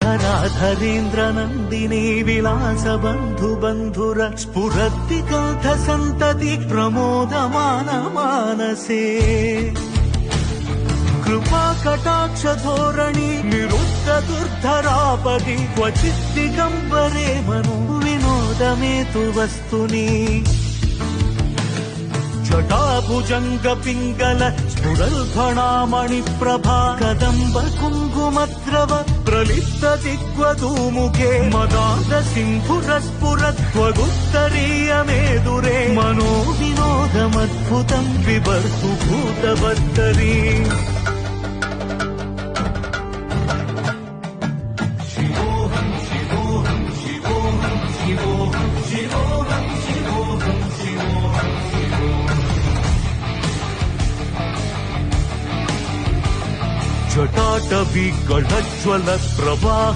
धराधरेन्द्र नन्दिनी विलास बन्धु बन्धुर स्फुरति कंठ सन्तति प्रमोदमान मानसे कृपा कटाक्ष धोरणी निरुद्ध दुर्धरापदि क्वचित् दिगम्बरे मनो विनोदमेतु वस्तुनि जटाभुजंग पिंगल स्फुरल्फणामणि प्रभा कदम्ब कुङ्कुमद्रव प्रलिप्त दिग्वधूमुखे मदान्त सिन्धुरस्फुरत्वगुत्तरीय मेदुरे मनो विनोदमद्भुतं विभर्तु भूतभर्तरी शिवोऽहं शिवोऽहं शिवोऽहं शिवोऽहं शिवोऽहं शिवोऽहं शिवोऽहं जटाटवी गढज्वल प्रवाह